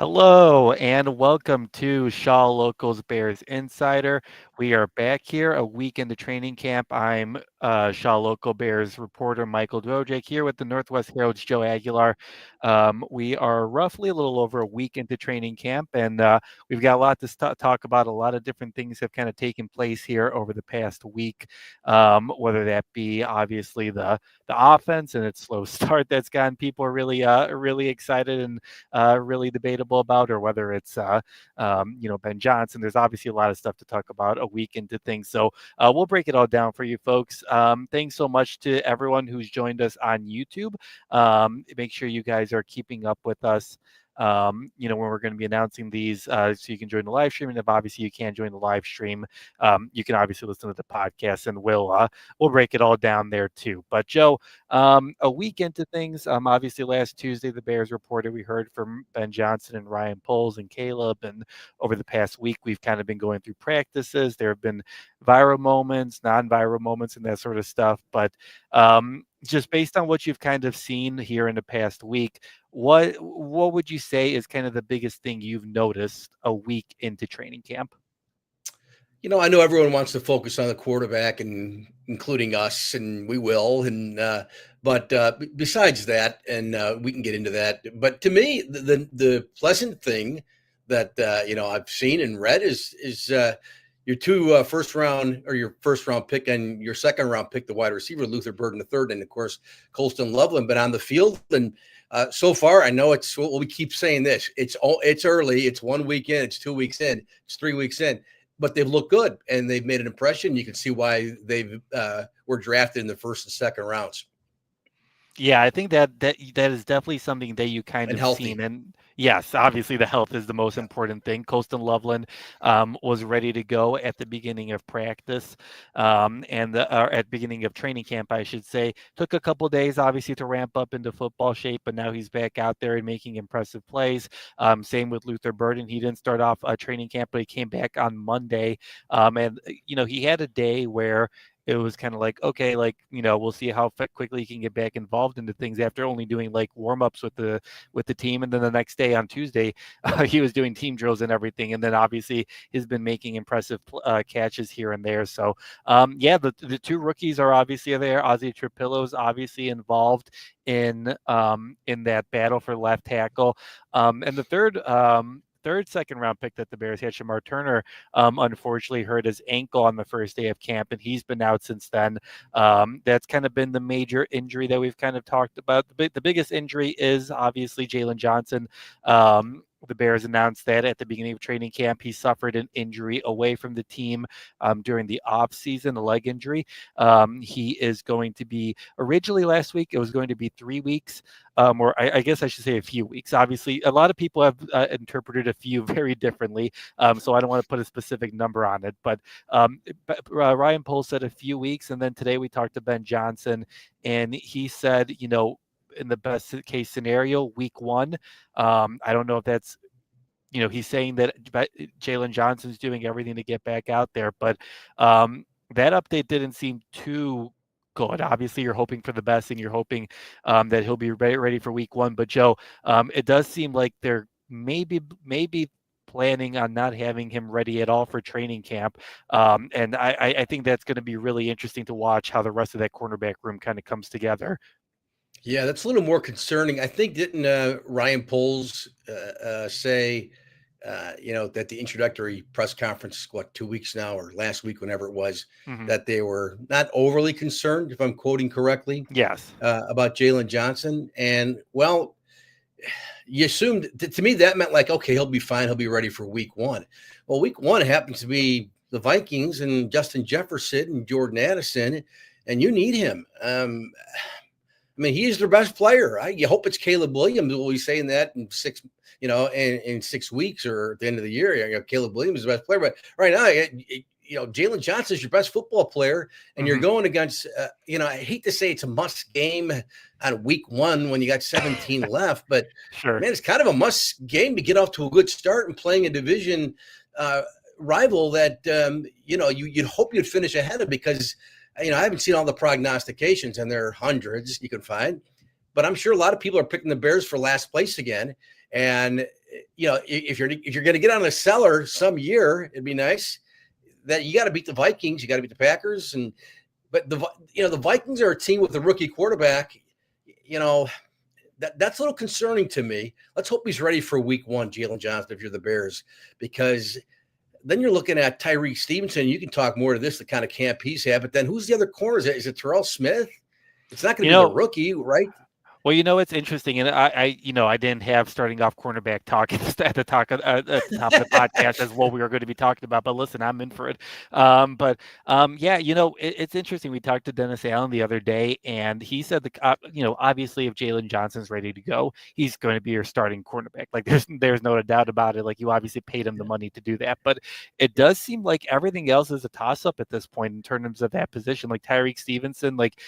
Hello and welcome to Shaw Locals Bears Insider. We are back here a week into training camp. I'm Shaw Local Bears reporter Michael Dwojak here with the Northwest Herald's Joe Aguilar. We are roughly a little over a week into training camp, and we've got a lot to talk about. A lot of different things have kind of taken place here over the past week, whether that be obviously the offense and its slow start that's gotten people really excited and really debatable about, or whether it's Ben Johnson. There's obviously a lot of stuff to talk about a week into things, so we'll break it all down for you folks. Thanks so much to everyone who's joined us on YouTube. Make sure you guys are keeping up with us. When we're going to be announcing these, so you can join the live stream, and if obviously you can't join the live stream, you can obviously listen to the podcast, and we'll break it all down there too. But Joe, a week into things, obviously last Tuesday the Bears reported we heard from Ben Johnson and Ryan Poles and Caleb, and over the past week we've kind of been going through practices. There have been viral moments, non-viral moments, and that sort of stuff. But just based on what you've kind of seen here in the past week, what would you say is kind of the biggest thing you've noticed a week into training camp? I know everyone wants to focus on the quarterback, and including us, and we will. But besides that, and we can get into that. But to me, the pleasant thing that I've seen and read is your two first round, or your first round pick and your second round pick, the wide receiver Luther Burden the third, and of course Colston Loveland, been on the field. And so far, I know it's what we keep saying this. It's early. It's 1 week in. It's 2 weeks in. It's 3 weeks in. But they've looked good and they've made an impression. You can see why they were drafted in the first and second rounds. Yeah, I think that is definitely something that you kind And of seen. healthy. And yes, obviously the health is the most important thing. Colston Loveland was ready to go at the beginning of practice, or at beginning of training camp, I should say. Took a couple days, obviously, to ramp up into football shape, but now he's back out there and making impressive plays. Same with Luther Burden. He didn't start off training camp, but he came back on Monday, and he had a day where it was kind of like, okay, like, we'll see how quickly he can get back involved into things after only doing like warm-ups with the team. And then the next day on Tuesday, he was doing team drills and everything. And then obviously he's been making impressive catches here and there. So yeah, the two rookies are obviously there. Ozzie Trapillo's obviously involved in that battle for left tackle. And the third second round pick that the Bears had, Shamar Turner, unfortunately hurt his ankle on the first day of camp, and he's been out since then. That's kind of been the major injury that we've kind of talked about. The biggest injury is obviously Jalen Johnson. The Bears announced that at the beginning of training camp, he suffered an injury away from the team during the offseason, a leg injury. He is going to be, originally last week, it was going to be 3 weeks, or I guess I should say a few weeks. Obviously, a lot of people have interpreted a few very differently, so I don't want to put a specific number on it. But Ryan Poles said a few weeks, and then today we talked to Ben Johnson, and he said, in the best case scenario, week one. I don't know if that's, he's saying that Jalen Johnson's doing everything to get back out there, but that update didn't seem too good. Obviously, you're hoping for the best, and you're hoping that he'll be ready for week one. But Joe, it does seem like they're maybe planning on not having him ready at all for training camp. And I think that's going to be really interesting to watch how the rest of that cornerback room kind of comes together. Yeah, that's a little more concerning. I think didn't Ryan Poles say, that the introductory press conference, 2 weeks now, or last week, whenever it was, Mm-hmm. that they were not overly concerned, if I'm quoting correctly, Yes. about Jalen Johnson. And well, you assumed to me that meant like, okay, he'll be fine. He'll be ready for week one. Well, week one happens to be the Vikings and Justin Jefferson and Jordan Addison, and you need him. I mean, he's their best player. You hope it's Caleb Williams. We'll be saying that in in 6 weeks or at the end of the year. Caleb Williams is the best player. But right now, Jalen Johnson is your best football player, and you're going against, I hate to say it's a must game on week one when you got 17 left, but Sure. man, it's kind of a must game to get off to a good start and playing a division rival that, you'd hope you'd finish ahead of, because I haven't seen all the prognostications, and there are hundreds you can find, but I'm sure a lot of people are picking the Bears for last place again. And if you're going to get on a cellar some year, it'd be nice that you got to beat the Vikings, you got to beat the Packers, and but the Vikings are a team with a rookie quarterback. You know that's a little concerning to me. Let's hope he's ready for Week 1, Jalen Johnson, if you're the Bears, because then you're looking at Tyreek Stevenson. You can talk more to this, the kind of camp he's had, but then who's the other corners? Is it Terrell Smith? It's not going You to be the know, rookie, right? Well, it's interesting, and I didn't have starting off cornerback talk at the top of the podcast as what we were going to be talking about. But listen, I'm in for it. Yeah, it's interesting. We talked to Dennis Allen the other day, and he said obviously, if Jalen Johnson's ready to go, he's going to be your starting cornerback. Like, there's no doubt about it. Like, you obviously paid him the money to do that, but it does seem like everything else is a toss up at this point in terms of that position. Like Tyreek Stevenson, like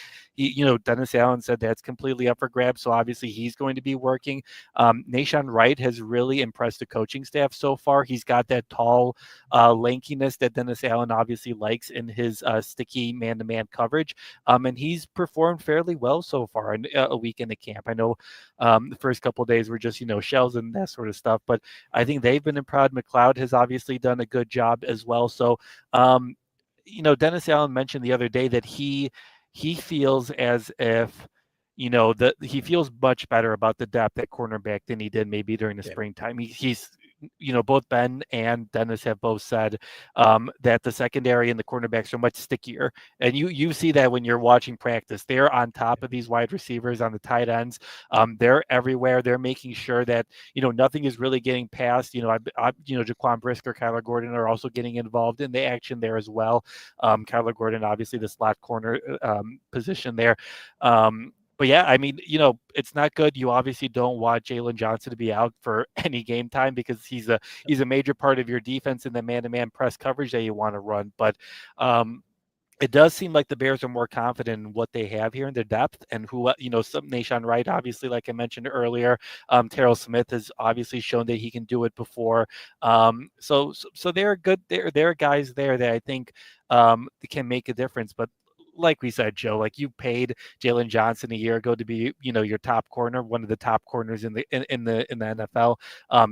Dennis Allen said that's completely up for grabs. So obviously he's going to be working. Nahshon Wright has really impressed the coaching staff so far. He's got that tall lankiness that Dennis Allen obviously likes in his sticky man-to-man coverage. And he's performed fairly well so far in a week in the camp. I know the first couple of days were just, shells and that sort of stuff, but I think they've been impressed. McLeod has obviously done a good job as well. So, Dennis Allen mentioned the other day that he feels as if that he feels much better about the depth at cornerback than he did maybe during the Yeah. springtime. He's both Ben and Dennis have both said that the secondary and the cornerbacks are much stickier, and you see that when you're watching practice. They're on top of these wide receivers on the tight ends. They're everywhere. They're making sure that nothing is really getting past. Jaquan Brisker, Kyler Gordon are also getting involved in the action there as well. Kyler Gordon, obviously the slot corner position there. But yeah, I mean, it's not good. You obviously don't want Jalen Johnson to be out for any game time because he's a major part of your defense in the man-to-man press coverage that you want to run. But it does seem like the Bears are more confident in what they have here in their depth and some Nahshon Wright, obviously, like I mentioned earlier. Terrell Smith has obviously shown that he can do it before. So they're good. There are guys there that I think can make a difference. But like we said, Joe, like you paid Jalen Johnson a year ago to be, your top corner, one of the top corners in the NFL.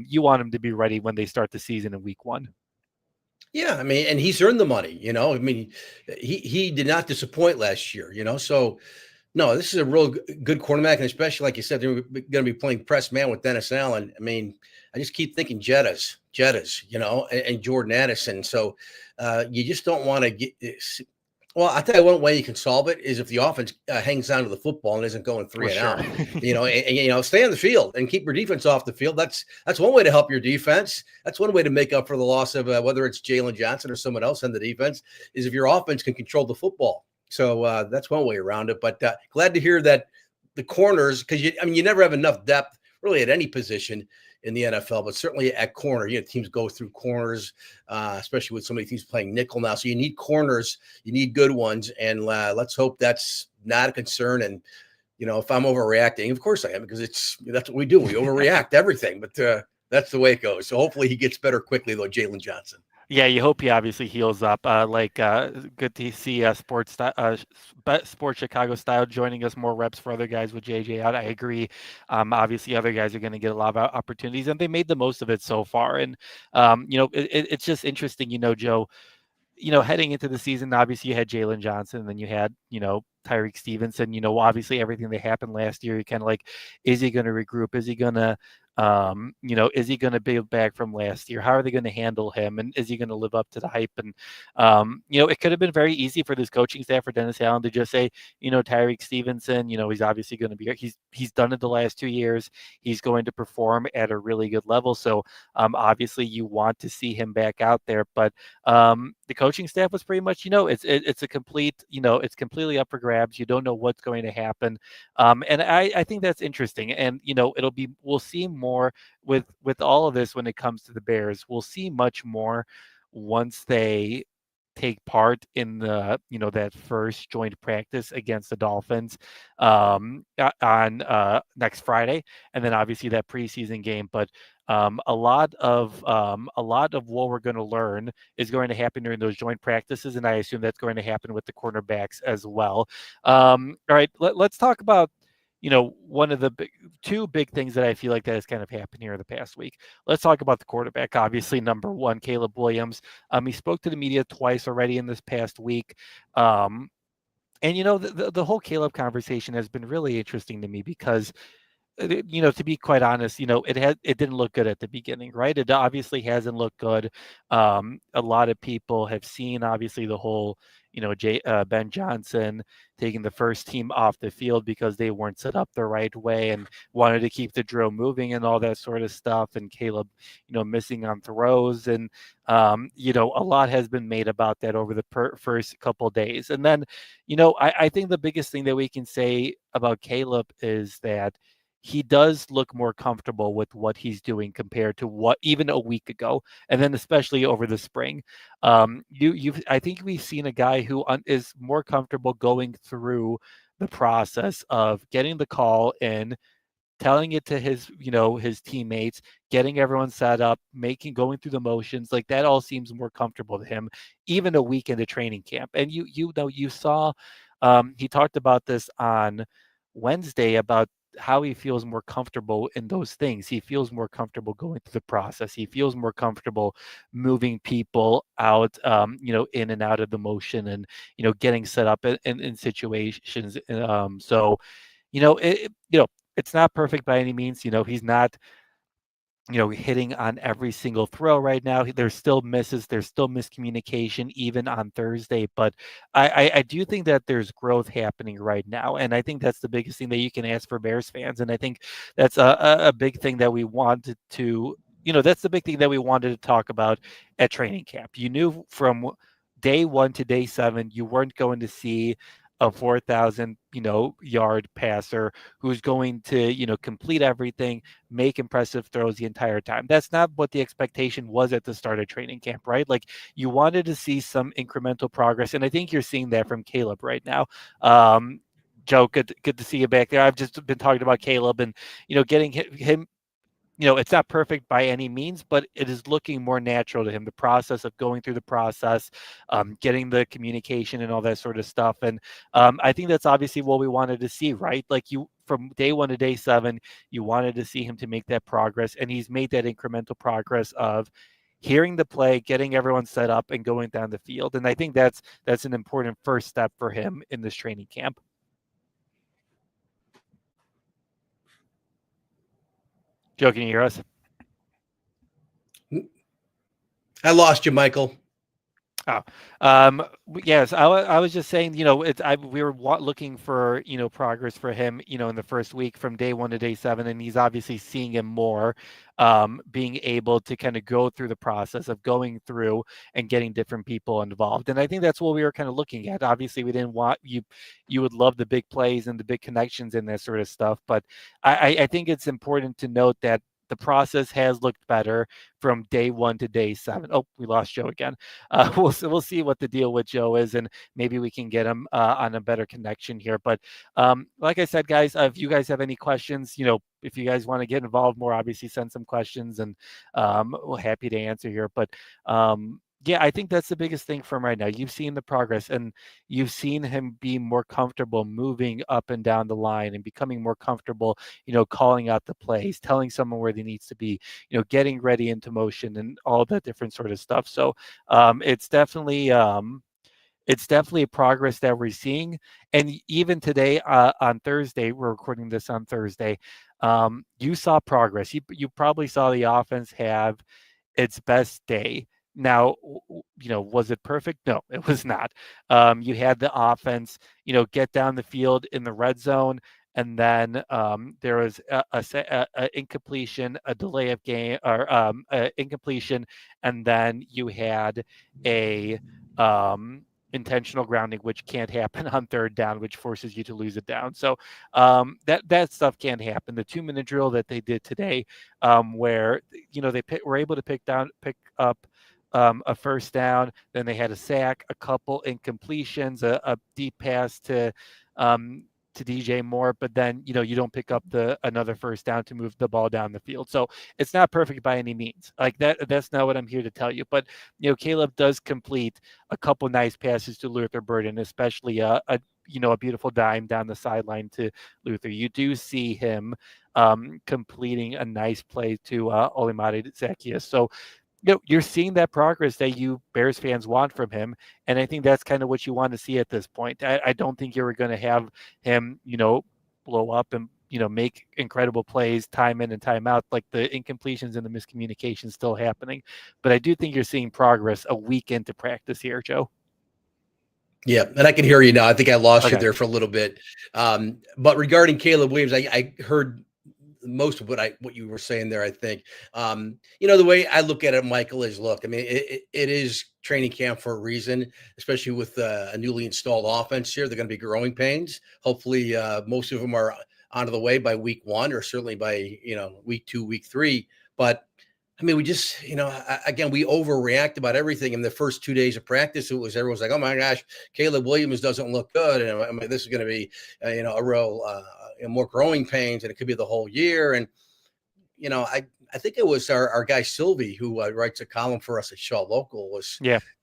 You want him to be ready when they start the season in week 1. Yeah, I mean, and he's earned the money. I mean, he did not disappoint last year. So no, this is a real good cornerback, and especially like you said, they're going to be playing press man with Dennis Allen. I mean, I just keep thinking Jettas, and Jordan Addison. So you just don't want to get. Well, I'll tell you one way you can solve it is if the offense hangs on to the football and isn't going three Well, and sure. out, stay on the field and keep your defense off the field. That's one way to help your defense. That's one way to make up for the loss of whether it's Jalen Johnson or someone else on the defense is if your offense can control the football. So that's one way around it. But glad to hear that the corners, because you never have enough depth really at any position in the NFL, but certainly at corner, teams go through corners, especially with so many teams playing nickel now. So you need corners, you need good ones, and let's hope that's not a concern. And if I'm overreacting, of course I am, because that's what we do. We overreact to everything, but that's the way it goes. So hopefully he gets better quickly, though, Jalen Johnson. Yeah, you hope he obviously heals up. Good to see Sports Chicago style joining us. More reps for other guys with JJ out. I agree. Obviously, other guys are going to get a lot of opportunities, and they made the most of it so far. And it's just interesting, Joe. Heading into the season, obviously you had Jalen Johnson, and then you had, Tyreek Stevenson. Obviously everything that happened last year, you kind of like, is he going to regroup? Is he going to, is he going to build back from last year? How are they going to handle him? And is he going to live up to the hype? And, it could have been very easy for this coaching staff for Dennis Allen to just say, Tyreek Stevenson, he's obviously going to be, he's done it the last 2 years. He's going to perform at a really good level. So, obviously you want to see him back out there, but, the coaching staff was pretty much, it's a complete, it's completely up for grabs. You don't know what's going to happen. And I think that's interesting. And, we'll see more with all of this when it comes to the Bears. We'll see much more once they take part in the that first joint practice against the Dolphins on next Friday, and then obviously that preseason game. But a lot of what we're going to learn is going to happen during those joint practices, and I assume that's going to happen with the cornerbacks as well. All right, let's talk about one of the two big things that I feel like that has kind of happened here in the past week. Let's talk about the quarterback. Obviously, number one, Caleb Williams. He spoke to the media twice already in this past week. Um, and the whole Caleb conversation has been really interesting to me because to be quite honest, it didn't look good at the beginning, right? It obviously hasn't looked good. A lot of people have seen obviously the whole, Ben Johnson taking the first team off the field because they weren't set up the right way and wanted to keep the drill moving and all that sort of stuff. And Caleb, missing on throws and a lot has been made about that over the first couple days. And then, I think the biggest thing that we can say about Caleb is that he does look more comfortable with what he's doing compared to what even a week ago, and then especially over the spring. I think we've seen a guy who is more comfortable going through the process of getting the call in, telling it to his teammates, getting everyone set up, going through the motions, like that all seems more comfortable to him, even a week into training camp. And you saw, he talked about this on Wednesday about how he feels more comfortable in those things. He feels more comfortable going through the process. He feels more comfortable moving people out, in and out of the motion, and getting set up in situations. So it's not perfect by any means. He's not, hitting on every single throw right now. There's still misses, there's still miscommunication even on Thursday, but I do think that there's growth happening right now, and I think that's the biggest thing that you can ask for Bears fans, and I think that's a big thing that we wanted to. That's the big thing that we wanted to talk about at training camp. You knew from day one to day seven, you weren't going to see a 4,000 yard passer who's going to complete everything, make impressive throws the entire time. That's not what the expectation was at the start of training camp, right? Like, you wanted to see some incremental progress, and I think you're seeing that from Caleb right now. Joe, good to see you back there. I've just been talking about Caleb and getting him. It's not perfect by any means, but it is looking more natural to him. The process of going through the process, getting the communication and all that sort of stuff. And I think that's obviously what we wanted to see, right? Like, from day one to day seven, you wanted to see him to make that progress. And he's made that incremental progress of hearing the play, getting everyone set up, and going down the field. And I think that's an important first step for him in this training camp. Joe, can you hear us? I lost you, Michael. Oh, yes, I was just saying, we were looking for, progress for him, in the first week from day one to day seven, and he's obviously seeing him more, being able to kind of go through the process of going through and getting different people involved. And I think that's what we were kind of looking at. Obviously, we didn't want you would love the big plays and the big connections and that sort of stuff, but I think it's important to note that the process has looked better from day one to day seven. Oh, we lost Joe again. We'll see what the deal with Joe is, and maybe we can get him on a better connection here. But like I said, guys, if you guys have any questions, if you guys want to get involved more, obviously send some questions, and we're happy to answer here. But yeah, I think that's the biggest thing from right now. You've seen the progress, and you've seen him be more comfortable moving up and down the line and becoming more comfortable, calling out the plays, telling someone where they needs to be, getting ready into motion and all that different sort of stuff. So it's definitely a progress that we're seeing. And even today, on Thursday, we're recording this on Thursday. You saw progress. You probably saw the offense have its best day. Now, was it perfect? No, it was not. You had the offense, get down the field in the red zone, and then there was a incompletion, a delay of game, or incompletion, and then you had a intentional grounding, which can't happen on third down, which forces you to lose it down. So that stuff can't happen. The 2-minute drill that they did today, where they were able to pick up a first down. Then they had a sack, a couple incompletions, a deep pass to to DJ Moore, but then you don't pick up the another first down to move the ball down the field. So it's not perfect by any means. Like that's not what I'm here to tell you. But Caleb does complete a couple nice passes to Luther Burden, especially a beautiful dime down the sideline to Luther. You do see him completing a nice play to Olimade Zacchaeus. So you're seeing that progress that you Bears fans want from him, and I think that's kind of what you want to see at this point. I don't think you're going to have him, blow up and make incredible plays time in and time out. Like the incompletions and the miscommunications still happening, but I do think you're seeing progress a week into practice here, Joe. Yeah, and I can hear you now. I think I lost you Okay. there for a little bit. But regarding Caleb Williams, I heard most of what you were saying there. I think the way I look at it, Michael, is look. I mean, it is training camp for a reason, especially with a newly installed offense here. They're going to be growing pains. Hopefully, most of them are out of the way by week 1, or certainly by week 2, week 3. But I mean, we just, again, we overreact about everything. In the first 2 days of practice, everyone's like, "Oh my gosh, Caleb Williams doesn't look good," and I mean, this is going to be, a real more growing pains, and it could be the whole year. And I think it was our guy Sylvie who writes a column for us at Shaw Local was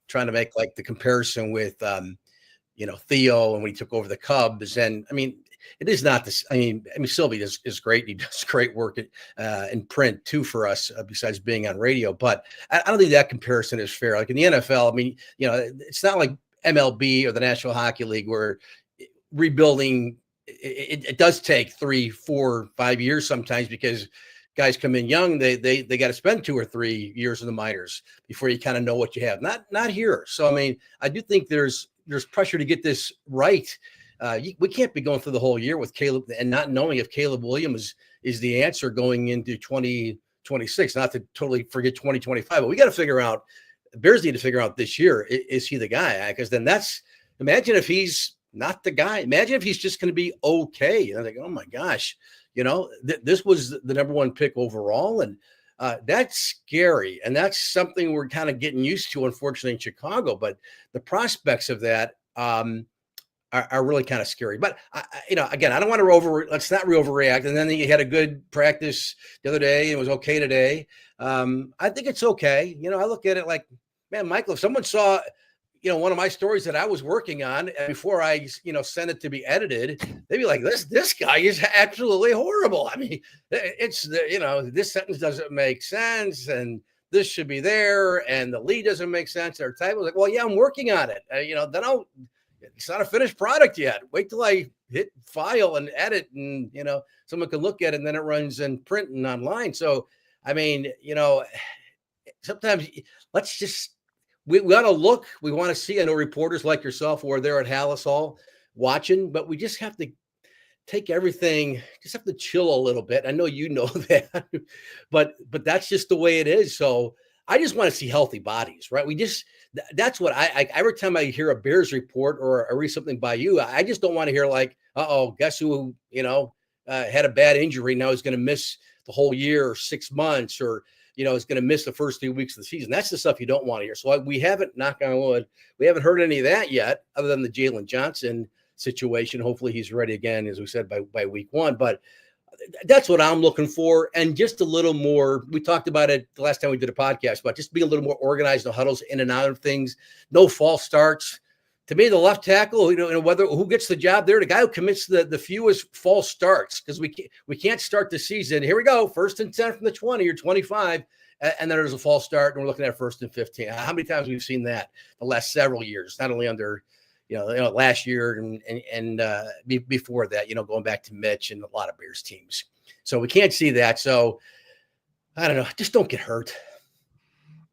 trying to make like the comparison with Theo and when he took over the Cubs. And I mean, it is not this. I mean, Sylvie is great. He does great work in print too for us, besides being on radio. But I don't think that comparison is fair. Like in the NFL, I mean, it's not like MLB or the National Hockey League where rebuilding it does take 3, 4, 5 years sometimes, because guys come in young. They got to spend 2 or 3 years in the minors before you kind of know what you have. Not here. So I mean, I do think there's pressure to get this right. We can't be going through the whole year with Caleb and not knowing if Caleb Williams is the answer going into 2026. Not to totally forget 2025, but we got to figure out. Bears need to figure out this year, is he the guy? Because then imagine if he's not the guy. Imagine if he's just going to be okay. And I think, oh my gosh, this was the number 1 pick overall, and that's scary. And that's something we're kind of getting used to, unfortunately, in Chicago. But the prospects of that are really kind of scary. But again, I don't want to let's not overreact. And then he had a good practice the other day, and it was okay today. I think it's okay. I look at it like, man, Michael, if someone saw one of my stories that I was working on, and before I, sent it to be edited, they'd be like, this guy is absolutely horrible. I mean, it's this sentence doesn't make sense, and this should be there, and the lead doesn't make sense. Our type was like, well, yeah, I'm working on it. Then it's not a finished product yet. Wait till I hit file and edit, and someone can look at it, and then it runs in print and online. So, I mean, sometimes let's just. We want to look. We want to see. I know reporters like yourself who are there at Hallis Hall watching, but we just have to take everything. Just have to chill a little bit. I know you know that, but that's just the way it is. So I just want to see healthy bodies, right? That's what I every time I hear a Bears report or I read something by you, I just don't want to hear like, guess who had a bad injury, now he's going to miss the whole year or 6 months, or is going to miss the first 2 weeks of the season. That's the stuff you don't want to hear. So we haven't, knock on wood, we haven't heard any of that yet, other than the Jalen Johnson situation. Hopefully he's ready again, as we said, by week 1. But that's what I'm looking for. And just a little more, we talked about it the last time we did a podcast, but just be a little more organized, no huddles in and out of things, no false starts. To me, the left tackle, whether who gets the job there, the guy who commits the fewest false starts, because we can't start the season. Here we go, 1st and 10 from the 20 or 25, and then there's a false start, and we're looking at 1st and 15. How many times we've seen that the last several years? Not only under last year and before that, going back to Mitch and a lot of Bears teams. So we can't see that. So I don't know, just don't get hurt.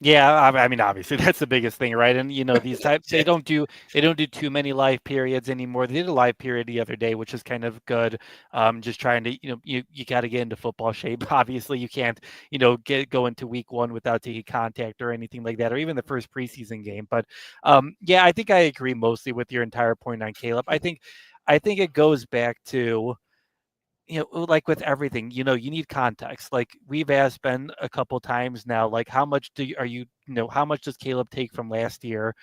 Yeah, I mean, obviously that's the biggest thing, right? And these types they don't do too many live periods anymore. They did a live period the other day, which is kind of good. Just trying to you got to get into football shape. Obviously, you can't go into week 1 without taking contact or anything like that, or even the first preseason game. But yeah, I think I agree mostly with your entire point on Caleb. I think it goes back to. Like with everything, you need context. Like we've asked Ben a couple times now, like how much how much does Caleb take from last year,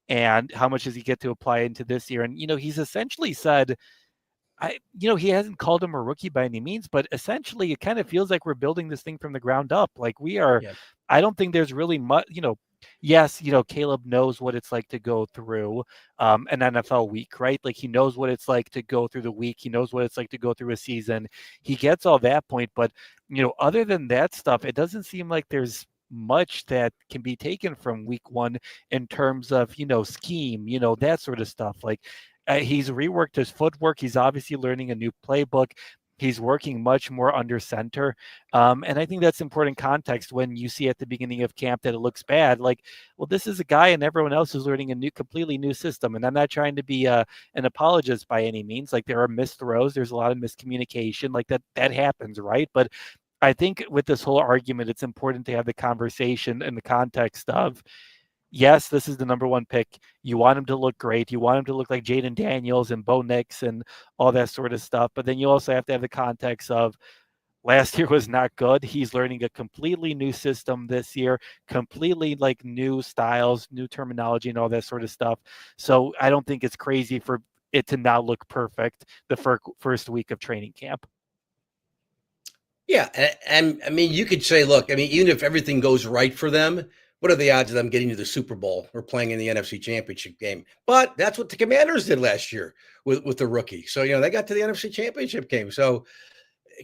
and how much does he get to apply into this year? And he's essentially said, he hasn't called him a rookie by any means, but essentially it kind of feels like we're building this thing from the ground up. Like we are, Yeah. I don't think there's really much, yes, Caleb knows what it's like to go through an NFL week, right? Like he knows what it's like to go through the week. He knows what it's like to go through a season. He gets all that point, but other than that stuff, it doesn't seem like there's much that can be taken from week one in terms of scheme, that sort of stuff. Like he's reworked his footwork. He's obviously learning a new playbook. He's working much more under center. And I think that's important context when you see at the beginning of camp that it looks bad. Like, well, this is a guy and everyone else is learning a completely new system. And I'm not trying to be an apologist by any means. Like there are missed throws. There's a lot of miscommunication. Like that happens, right? But I think with this whole argument, it's important to have the conversation in the context of, yes, this is the number one pick. You want him to look great. You want him to look like Jaden Daniels and Bo Nix and all that sort of stuff. But then you also have to have the context of last year was not good. He's learning a completely new system this year, completely like new styles, new terminology, and all that sort of stuff. So I don't think it's crazy for it to now look perfect the first week of training camp. Yeah, and I mean, you could say, look, I mean, even if everything goes right for them, what are the odds of them getting to the Super Bowl or playing in the NFC Championship game? But that's what the Commanders did last year with the rookie. So they got to the NFC Championship game. So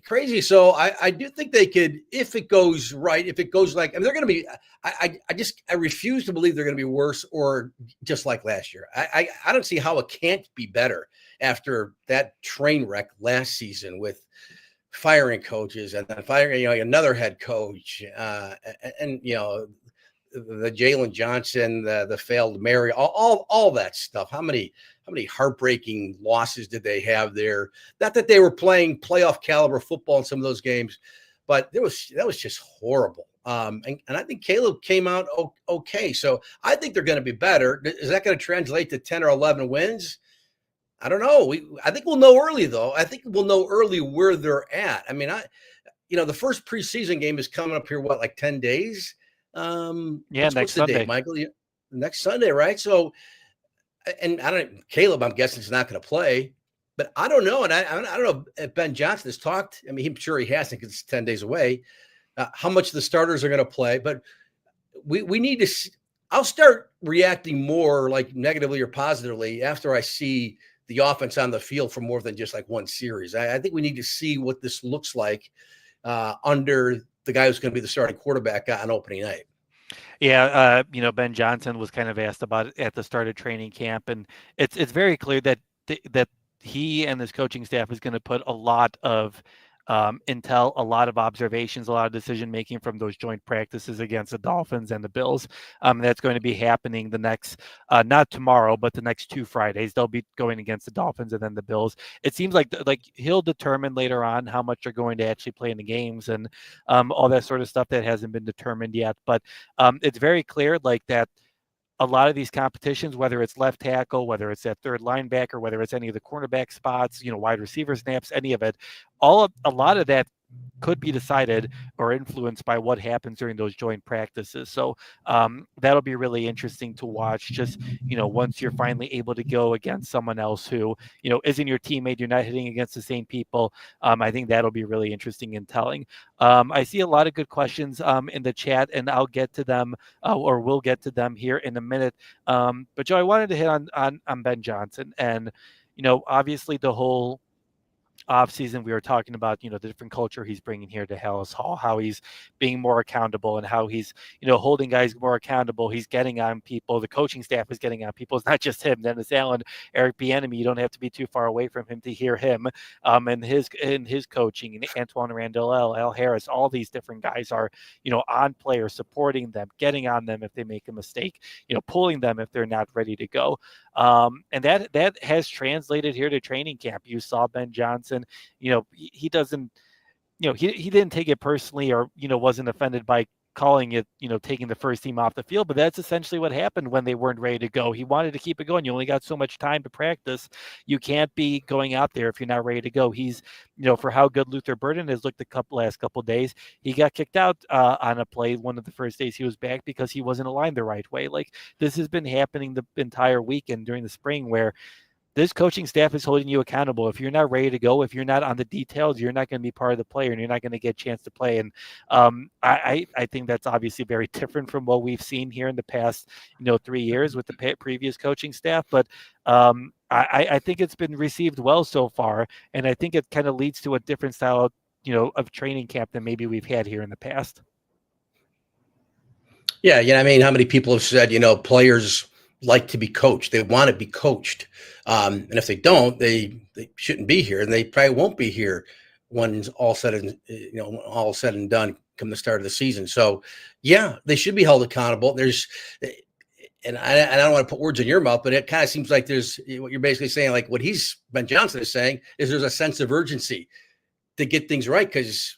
crazy. So I do think they could, if it goes right, if it goes like, I mean, they're going to be. I refuse to believe they're going to be worse or just like last year. I don't see how it can't be better after that train wreck last season with firing coaches and then firing another head coach and the Jalen Johnson, the failed Mary, all that stuff. How many heartbreaking losses did they have there? Not that they were playing playoff caliber football in some of those games, but that was just horrible. And I think Caleb came out okay. So I think they're going to be better. Is that going to translate to 10 or 11 wins? I don't know. I think we'll know early, though. I think we'll know early where they're at. I mean, the first preseason game is coming up here, what, like 10 days? Yeah, What's next the date, Sunday. Michael? Next Sunday, right? So, and I don't, Caleb, I'm guessing is not going to play, but I don't know. And I don't know if Ben Johnson has talked. I mean, I'm sure he hasn't because it's 10 days away. How much the starters are going to play, but we need to. I'll start reacting more like negatively or positively after I see the offense on the field for more than just like one series. I think we need to see what this looks like under the guy who's going to be the starting quarterback on opening night. Yeah, Ben Johnson was kind of asked about it at the start of training camp, and it's very clear that that he and his coaching staff is going to put a lot of intel, a lot of observations, a lot of decision making from those joint practices against the Dolphins and the Bills. That's going to be happening the next, not tomorrow, but the next 2 Fridays. They'll be going against the Dolphins and then the Bills. It seems like he'll determine later on how much they're going to actually play in the games and all that sort of stuff that hasn't been determined yet. But it's very clear like that a lot of these competitions, whether it's left tackle, whether it's that third linebacker, whether it's any of the cornerback spots, wide receiver snaps, any of it, a lot of that could be decided or influenced by what happens during those joint practices. So that'll be really interesting to watch. Just once you're finally able to go against someone else who isn't your teammate, you're not hitting against the same people. I think that'll be really interesting and telling. I see a lot of good questions in the chat, and I'll get to them or we'll get to them here in a minute. But Joe, I wanted to hit on Ben Johnson, and obviously the whole off season we were talking about the different culture he's bringing here to Hallis Hall, how he's being more accountable and how he's holding guys more accountable. He's getting on people. The coaching staff is getting on people. It's not just him. Dennis Allen, Eric Bieniemy. You don't have to be too far away from him to hear him and his coaching. And Antoine Randall, Al Harris, all these different guys are on players, supporting them, getting on them if they make a mistake, pulling them if they're not ready to go. And that has translated here to training camp. You saw Ben Johnson. He doesn't. He didn't take it personally or wasn't offended by calling it taking the first team off the field, but that's essentially what happened when they weren't ready to go. He wanted to keep it going. You only got so much time to practice. You can't be going out there if you're not ready to go. He's for how good Luther Burden has looked the last couple of days, he got kicked out on a play one of the first days he was back because he wasn't aligned the right way. Like this has been happening the entire weekend during the spring where this coaching staff is holding you accountable. If you're not ready to go, if you're not on the details, you're not going to be part of the player, and you're not going to get a chance to play. And I think that's obviously very different from what we've seen here in the past, 3 years with the previous coaching staff. But I think it's been received well so far, and I think it kind of leads to a different style of training camp than maybe we've had here in the past. Yeah, I mean, how many people have said, players like to be coached. They want to be coached. And if they don't, they shouldn't be here, and they probably won't be here when all said and done come the start of the season. So, yeah, they should be held accountable. And I don't want to put words in your mouth, but it kind of seems like there's what you're basically saying, like what Ben Johnson is saying, is there's a sense of urgency to get things right because,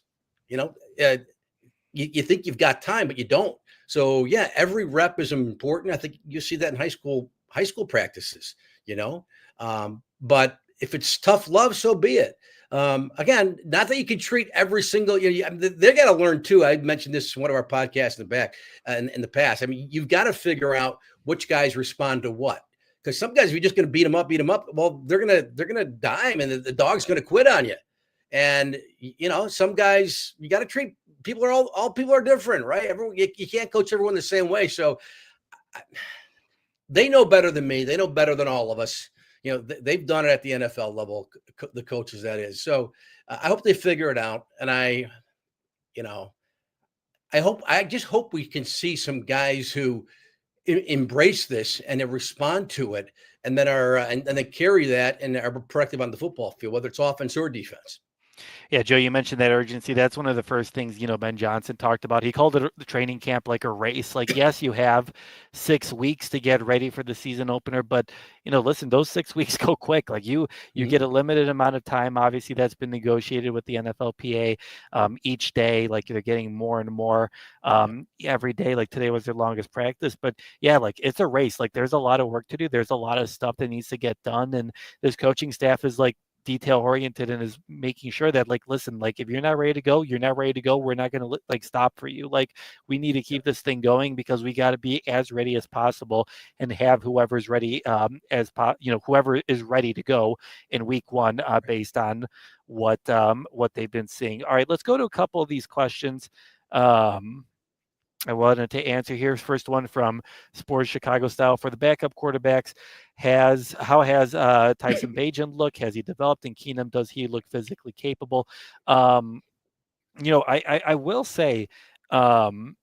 you think you've got time, but you don't. So yeah, every rep is important. I think you see that in high school practices, but if it's tough love, so be it. Again, not that you can treat every single, they got to learn too. I mentioned this in one of our podcasts in the past. I mean, you've got to figure out which guys respond to what. Because some guys, if you're just going to beat them up, well, they're gonna dime, and the dog's going to quit on you. And some guys, you got to treat people are all people are different, right? Everyone, you can't coach everyone the same way. So they know better than me. They know better than all of us. They've done it at the NFL level, the coaches, that is. So I hope they figure it out. And I just hope we can see some guys who embrace this and then respond to it, and then and they carry that and are productive on the football field, whether it's offense or defense. Yeah, Joe, you mentioned that urgency. That's one of the first things, Ben Johnson talked about. He called it the training camp like a race. Like, yes, you have 6 weeks to get ready for the season opener, but listen, those 6 weeks go quick. Like you get a limited amount of time. Obviously, that's been negotiated with the NFLPA each day. Like they're getting more and more every day. Like today was their longest practice, but yeah, like it's a race. Like there's a lot of work to do. There's a lot of stuff that needs to get done, and this coaching staff is like detail oriented and is making sure that listen, if you're not ready to go, you're not ready to go. We're not going to stop for you. We need to keep this thing going because we got to be as ready as possible and have whoever's ready whoever is ready to go in week one based on what they've been seeing. All right, let's go to a couple of these questions. I wanted to answer here. First one from Sports Chicago Style. For the backup quarterbacks, how has Tyson Bagent look? Has he developed? And Keenum, does he look physically capable? I will say, the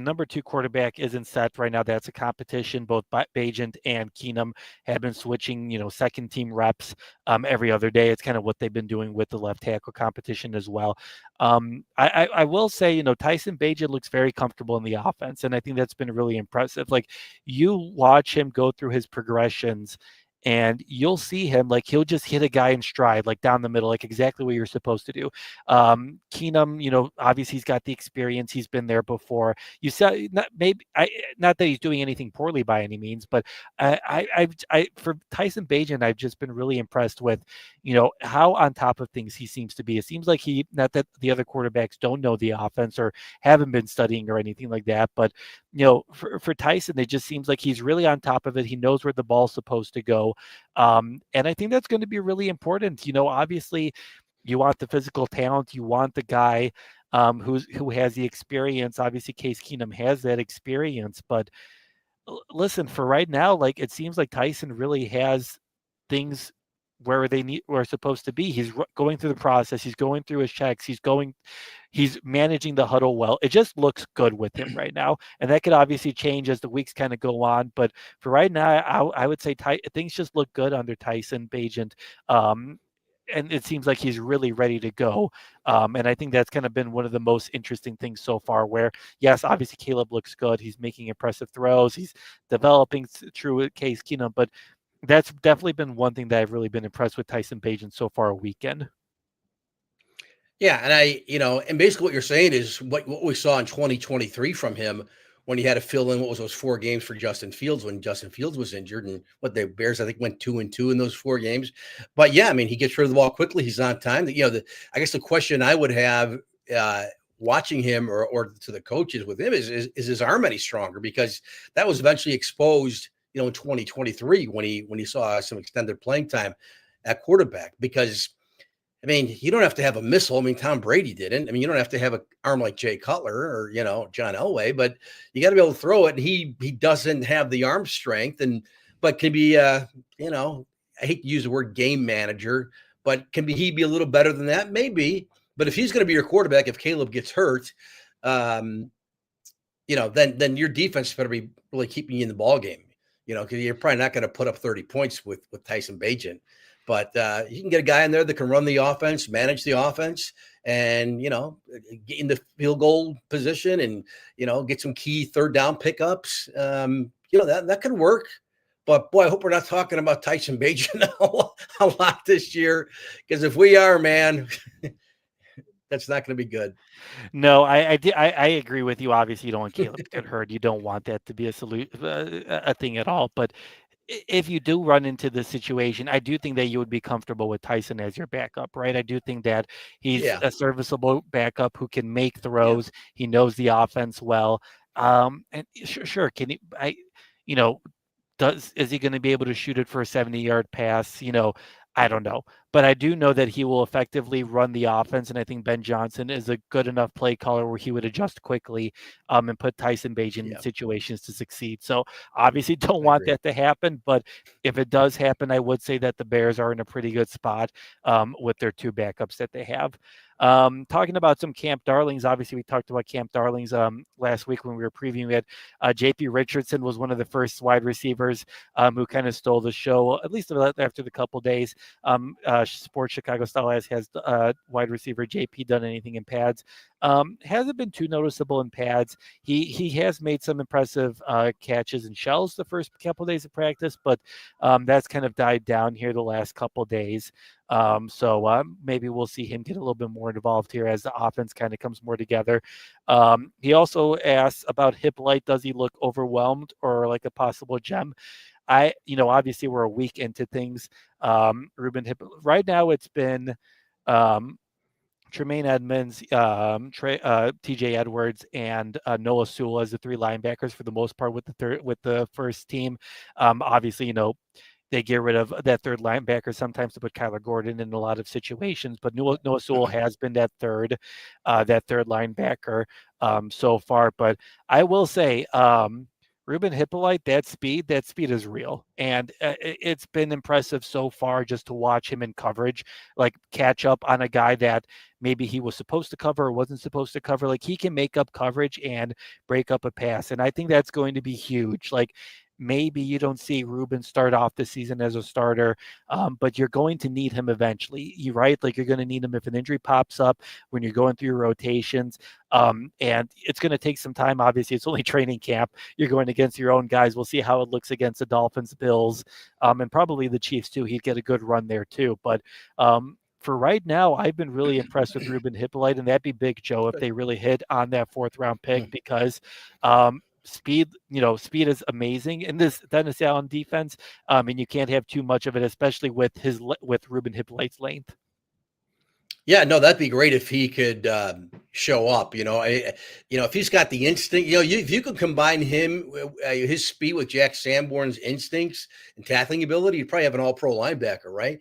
number 2 quarterback isn't set right now. That's a competition. Both Bagent and Keenum have been switching, second team reps every other day. It's kind of what they've been doing with the left tackle competition as well. I will say, Tyson Bagent looks very comfortable in the offense, and I think that's been really impressive. Like you watch him go through his progressions, and you'll see him he'll just hit a guy in stride, down the middle, exactly what you're supposed to do. Keenum, obviously he's got the experience. He's been there before. You said not that he's doing anything poorly by any means, but for Tyson Bagent, I've just been really impressed with, how on top of things he seems to be. It seems like not that the other quarterbacks don't know the offense or haven't been studying or anything like that, but for Tyson, it just seems like he's really on top of it. He knows where the ball's supposed to go. And I think that's going to be really important. Obviously you want the physical talent, you want the guy who has the experience. Obviously Case Keenum has that experience, but listen, for right now, it seems like Tyson really has things where where supposed to be. He's going through the process. He's going through his checks. He's managing the huddle well. It just looks good with him right now. And that could obviously change as the weeks kind of go on. But for right now, I would say things just look good under Tyson Bagent. And it seems like he's really ready to go. And I think that's kind of been one of the most interesting things so far, where, yes, obviously Caleb looks good. He's making impressive throws. He's developing through Case Keenum. But that's definitely been one thing that I've really been impressed with Tyson Bagent so far a weekend. Yeah, and and basically what you're saying is what we saw in 2023 from him when he had to fill in what was those 4 games for Justin Fields when Justin Fields was injured, and what the Bears I think went 2-2 in those 4 games. But yeah, I mean he gets rid of the ball quickly. He's on time. I guess the question I would have watching him or to the coaches with him is his arm any stronger, because that was eventually exposed in 2023 when he saw some extended playing time at quarterback. Because I mean, you don't have to have a missile. I mean, Tom Brady didn't. I mean, you don't have to have an arm like Jay Cutler or John Elway, but you got to be able to throw it. And he doesn't have the arm strength, but can be I hate to use the word game manager, but can be he be a little better than that? Maybe. But if he's going to be your quarterback, if Caleb gets hurt, um, then your defense better be really keeping you in the ball game. Because you're probably not going to put up 30 points with Tyson Bagent. But you can get a guy in there that can run the offense, manage the offense, and get in the field goal position, and get some key third down pickups. That could work. But boy, I hope we're not talking about Tyson Bagent a lot this year, because if we are, man, that's not going to be good. No, I agree with you. Obviously, you don't want Caleb to get hurt. You don't want that to be a thing at all. But if you do run into this situation, I do think that you would be comfortable with Tyson as your backup, right? I do think that he's Yeah, a serviceable backup who can make yeah, throws. He knows the offense well. And sure, can he? You know, is he going to be able to shoot it for a 70-yard pass? I don't know. But I do know that he will effectively run the offense, and I think Ben Johnson is a good enough play caller where he would adjust quickly and put Tyson Bagent in yeah. situations to succeed. So obviously don't I want agree. that to happen, but if it does happen, I would say that the Bears are in a pretty good spot with their two backups that they have. Talking about some Camp Darlings, obviously we talked about Camp Darlings last week when we were previewing it. JP Richardson was one of the first wide receivers who kind of stole the show, at least after the couple days. Sports Chicago Style has wide receiver JP done anything in pads? Hasn't been too noticeable in pads. He has made some impressive catches and shells the first couple days of practice, but that's kind of died down here the last couple days. So maybe we'll see him get a little bit more involved here as the offense kind of comes more together. He also asks about Hippolyte. Does he look overwhelmed or like a possible gem? Obviously we're a week into things. Right now it's been Tremaine Edmonds, TJ Edwards, and Noah Sewell as the three linebackers for the most part with the first team. Obviously, they get rid of that third linebacker sometimes to put Kyler Gordon in a lot of situations, but Noah Sewell has been that third linebacker so far. But I will say, Ruben Hippolyte, that speed is real, and it's been impressive so far just to watch him in coverage, like catch up on a guy that maybe he was supposed to cover or wasn't supposed to cover. Like he can make up coverage and break up a pass, and I think that's going to be huge. Like maybe you don't see Ruben start off the season as a starter, but you're going to need him eventually. You're right. Like you're going to need him if an injury pops up when you're going through your rotations. And it's going to take some time. Obviously, it's only training camp. You're going against your own guys. We'll see how it looks against the Dolphins, Bills, and probably the Chiefs too. He'd get a good run there too. But for right now, I've been really impressed with Ruben Hippolyte, and that'd be big, Joe, if Good. they really hit on that fourth round pick because speed is amazing in this Tennessee Allen defense, and you can't have too much of it, especially with Ruben Hippolyte's length. Yeah, no, that'd be great if he could show up. If he's got the instinct, if you could combine his speed with Jack Sanborn's instincts and tackling ability, you'd probably have an all-pro linebacker, right?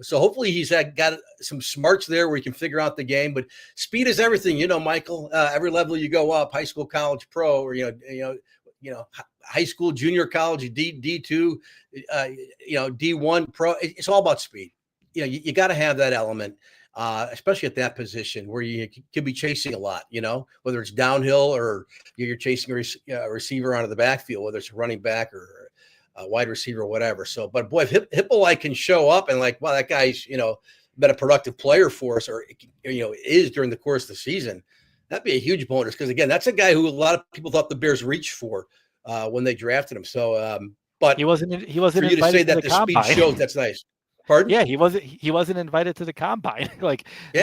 So hopefully he's got some smarts there where he can figure out the game. But speed is everything, Michael. Every level you go up, high school, college, pro, or high school, junior college, D2, D1 pro. It's all about speed. You got to have that element. Especially at that position where you could be chasing a lot, whether it's downhill or you're chasing a receiver out of the backfield, whether it's a running back or a wide receiver or whatever. So, but boy, if Hippolyte can show up and wow, that guy's, been a productive player for us or, is during the course of the season, that'd be a huge bonus. Because again, that's a guy who a lot of people thought the Bears reached for when they drafted him. So, He but wasn't he for wasn't you to say invited to that the the speed combine. shows, that's nice. Pardon? Yeah, he wasn't invited to the combine. Like Yeah.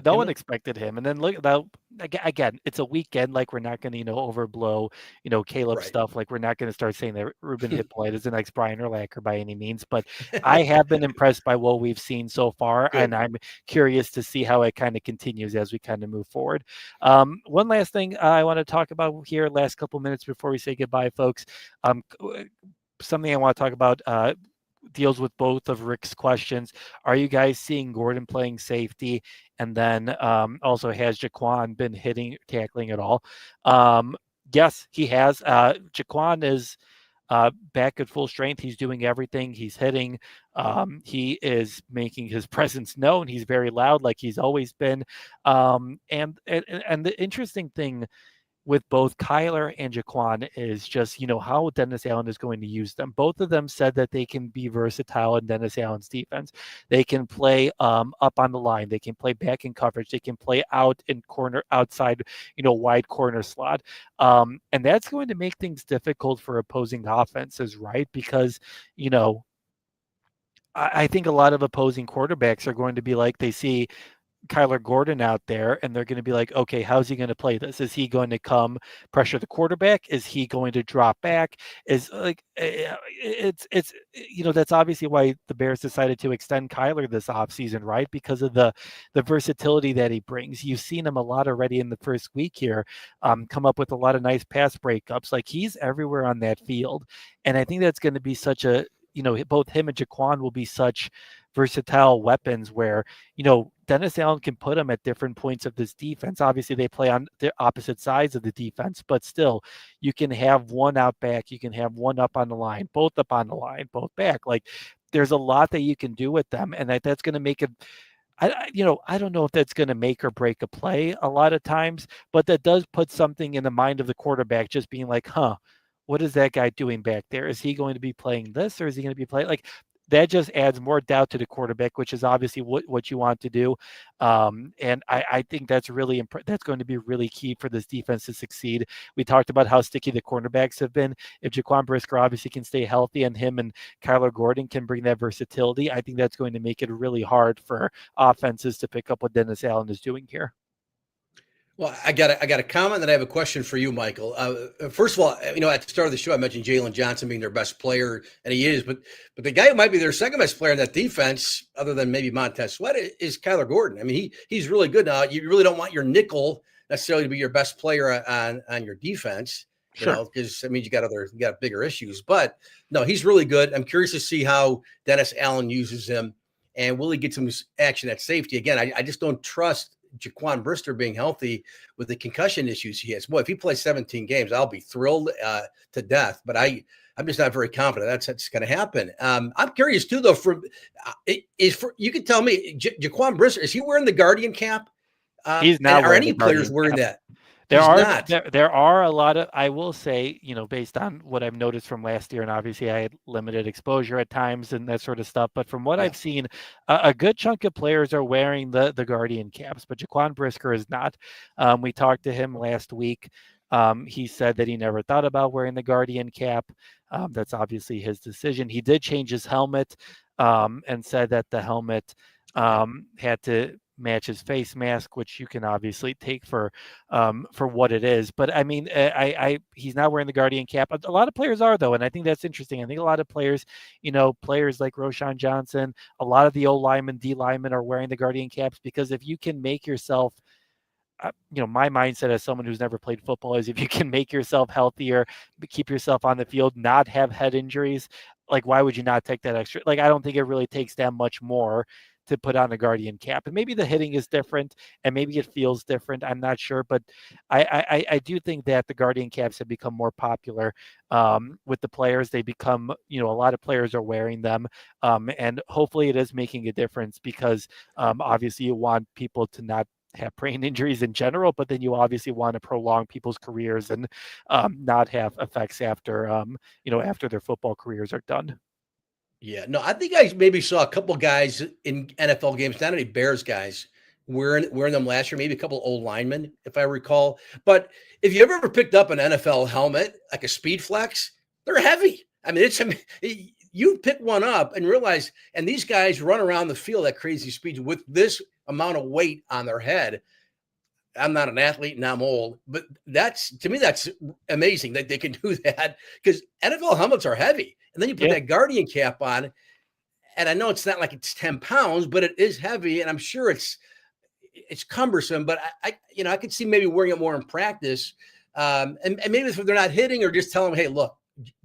no one expected him. And then look about again, it's a weekend. Like we're not going to overblow Caleb Right. stuff. Like we're not going to start saying that Ruben Hippolyte is the next Brian Urlacher by any means. But I have been impressed by what we've seen so far, and Good. I'm curious to see how it kind of continues as we kind of move forward. One last thing I want to talk about here, last couple minutes before we say goodbye, folks. something I want to talk about deals with both of Rick's questions. Are you guys seeing Gordon playing safety? And then also, has Jaquan been hitting, tackling at all? Um, yes, he has. Jaquan is back at full strength. He's doing everything. He's hitting. He is making his presence known. He's very loud, like he's always been. And the interesting thing with both Kyler and Jaquan is just, how Dennis Allen is going to use them. Both of them said that they can be versatile in Dennis Allen's defense. They can play up on the line. They can play back in coverage. They can play out in corner, outside, wide corner slot. And that's going to make things difficult for opposing offenses, right? Because, you know, I think a lot of opposing quarterbacks are going to be like, they see Kyler Gordon out there, and they're going to be like, okay, how's he going to play this? Is he going to come pressure the quarterback? Is he going to drop back? Is like it's that's obviously why the Bears decided to extend Kyler this offseason, right? Because of the versatility that he brings. You've seen him a lot already in the first week here, come up with a lot of nice pass breakups. Like he's everywhere on that field, and I think that's going to be such a both him and Jaquan will be such versatile weapons where Dennis Allen can put them at different points of this defense. Obviously, they play on the opposite sides of the defense, but still, you can have one out back, you can have one up on the line, both up on the line, both back. Like, there's a lot that you can do with them, and that's going to make it. I don't know if that's going to make or break a play a lot of times, but that does put something in the mind of the quarterback, just being like, huh, what is that guy doing back there? Is he going to be playing this, or is he going to be playing like that? Just adds more doubt to the quarterback, which is obviously what you want to do. And I think that's really that's going to be really key for this defense to succeed. We talked about how sticky the cornerbacks have been. If Jaquan Brisker obviously can stay healthy, and him and Kyler Gordon can bring that versatility, I think that's going to make it really hard for offenses to pick up what Dennis Allen is doing here. Well, I got a comment, and I have a question for you, Michael. First of all, at the start of the show, I mentioned Jalen Johnson being their best player, and he is. But the guy who might be their second best player in that defense, other than maybe Montez Sweat, is Kyler Gordon. I mean, he's really good now. You really don't want your nickel necessarily to be your best player on your defense, Sure. because that means you got bigger issues. But no, he's really good. I'm curious to see how Dennis Allen uses him, and will he get some action at safety again? I just don't trust Jaquan Brister being healthy with the concussion issues he has. Boy, if he plays 17 games, I'll be thrilled to death. But I'm just not very confident that's going to happen. I'm curious too, though. You can tell me, Jaquan Brister, is he wearing the Guardian cap? He's And not are wearing any the players Guardian wearing cap. that? There He's are not. there are a lot of, I will say, based on what I've noticed from last year, and obviously I had limited exposure at times and that sort of stuff, but from what Yeah. I've seen, a good chunk of players are wearing the Guardian caps, but Jaquan Brisker is not. We talked to him last week. He said that he never thought about wearing the Guardian cap. That's obviously his decision. He did change his helmet, and said that the helmet had to match his face mask, which you can obviously take for what it is. But I mean, he's not wearing the Guardian cap. A lot of players are, though, and I think that's interesting. I think a lot of players, players like Roshan Johnson, a lot of the O linemen, D linemen are wearing the Guardian caps, because if you can make yourself my mindset as someone who's never played football is, if you can make yourself healthier, keep yourself on the field, not have head injuries, like, why would you not take that extra? Like, I don't think it really takes that much more to put on a Guardian cap. And maybe the hitting is different, and maybe it feels different. I'm not sure, but I do think that the Guardian caps have become more popular with the players. They become, a lot of players are wearing them, and hopefully it is making a difference, because obviously you want people to not have brain injuries in general, but then you obviously want to prolong people's careers and not have effects after after their football careers are done. Yeah, no, I think I maybe saw a couple guys in NFL games, not any Bears guys wearing them last year, maybe a couple old linemen, if I recall. But if you ever picked up an NFL helmet, like a Speed Flex, they're heavy. I mean, you pick one up and realize, and these guys run around the field at crazy speeds with this amount of weight on their head. I'm not an athlete and I'm old, but to me, that's amazing that they can do that, because NFL helmets are heavy. And then you put Yeah. that Guardian cap on, and I know it's not like it's 10 pounds, but it is heavy, and I'm sure it's cumbersome. But I could see maybe wearing it more in practice, and maybe if they're not hitting, or just tell them, hey, look,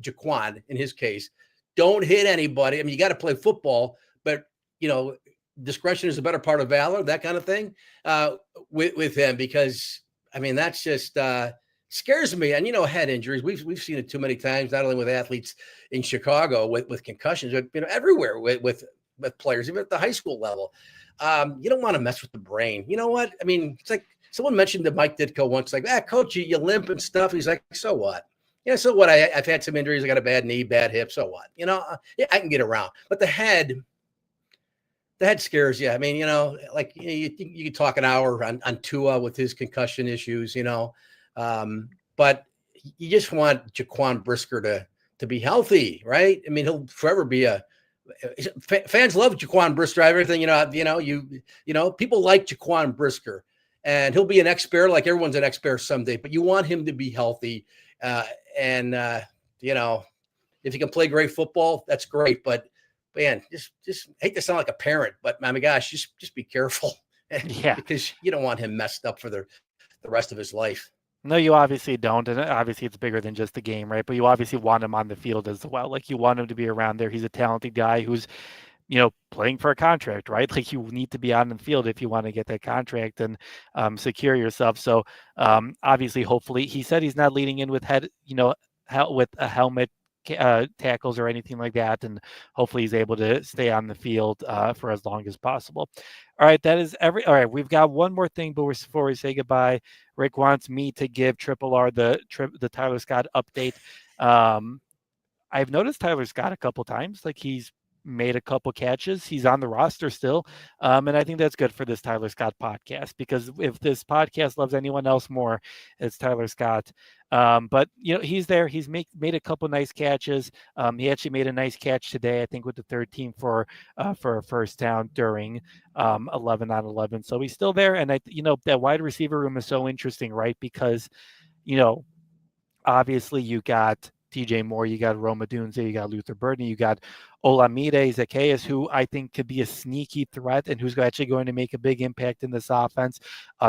Jaquan in his case, don't hit anybody. I mean, you got to play football, but you know, discretion is a better part of valor, that kind of thing, with him, because I mean, that's just scares me. And you know, head injuries, we've seen it too many times, not only with athletes in Chicago with concussions, but you know, everywhere with players, even at the high school level. You don't want to mess with the brain. You know what? I mean, it's like someone mentioned to Mike Ditko once, like, coach, you limp and stuff. He's like, so what? Yeah, so what? I've had some injuries. I got a bad knee, bad hip. So what? You know, yeah, I can get around. But the head scares you. I mean, you know, like you could talk an hour on Tua with his concussion issues, you know, but you just want Jaquan Brisker to be healthy, right? I mean, he'll forever be a fans love Jaquan Brisker. Everything, people like Jaquan Brisker, and he'll be an expert like everyone's an expert someday. But you want him to be healthy, uh, and you know, if he can play great football, that's great. But man, just hate to sound like a parent, but my gosh, just be careful Yeah. because you don't want him messed up for the rest of his life. No, you obviously don't, and obviously it's bigger than just the game, right? But you obviously want him on the field as well. Like you want him to be around there. He's a talented guy who's playing for a contract, right? Like you need to be on the field if you want to get that contract and secure yourself. So obviously, hopefully, he said he's not leading in with with a helmet tackles or anything like that, and hopefully he's able to stay on the field for as long as possible. All right, that is every. All right, we've got one more thing, but before we say goodbye, Rick wants me to give Triple R the Tyler Scott update. Um, I've noticed Tyler Scott a couple times. Like he's made a couple catches. He's on the roster still. And I think that's good for this Tyler Scott podcast because if this podcast loves anyone else more, it's Tyler Scott. But he's there. He's made a couple nice catches. He actually made a nice catch today, I think, with the third team for a first down during 11 on 11. So he's still there. And that wide receiver room is so interesting, right? Because, you know, obviously you got TJ Moore, you got Roma Dunze, you got Luther Burden, you got Olamide Zacchaeus, who I think could be a sneaky threat and who's actually going to make a big impact in this offense.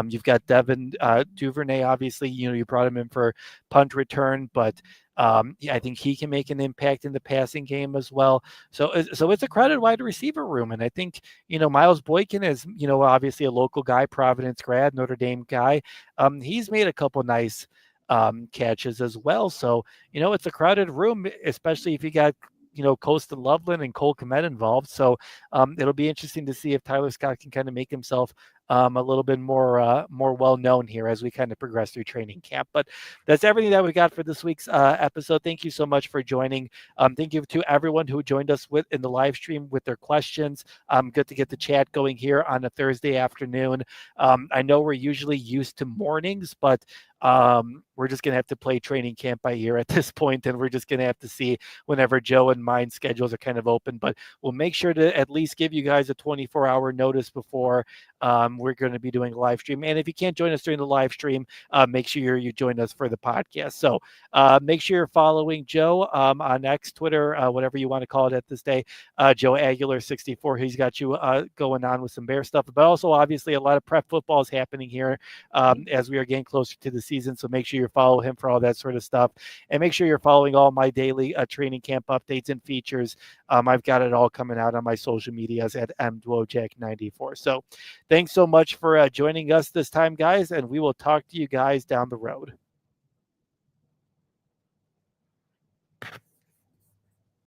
You've got Devin Duvernay, obviously, you brought him in for punt return, but I think he can make an impact in the passing game as well. So it's a crowded wide receiver room. And I think, Miles Boykin is, obviously a local guy, Providence grad, Notre Dame guy. He's made a couple nice catches as well. So, it's a crowded room, especially if you got, Colston Loveland and Cole Kmet involved. So it'll be interesting to see if Tyler Scott can kind of make himself a little bit more well known here as we kind of progress through training camp. But that's everything that we got for this week's episode. Thank you so much for joining. Thank you to everyone who joined us in the live stream with their questions. Good to get the chat going here on a Thursday afternoon. I know we're usually used to mornings, but we're just going to have to play training camp by ear at this point, and we're just going to have to see whenever Joe and mine schedules are kind of open. But we'll make sure to at least give you guys a 24-hour notice before we're going to be doing a live stream. And if you can't join us during the live stream, make sure you join us for the podcast. So make sure you're following Joe on X, Twitter, whatever you want to call it at this day, Joe Aguilar 64. He's got you going on with some Bear stuff, but also obviously a lot of prep football is happening here as we are getting closer to the season. So make sure you follow him for all that sort of stuff, and make sure you're following all my daily training camp updates and features. I've got it all coming out on my social medias at mdwojak94. So thanks so much for joining us this time, guys, and we will talk to you guys down the road.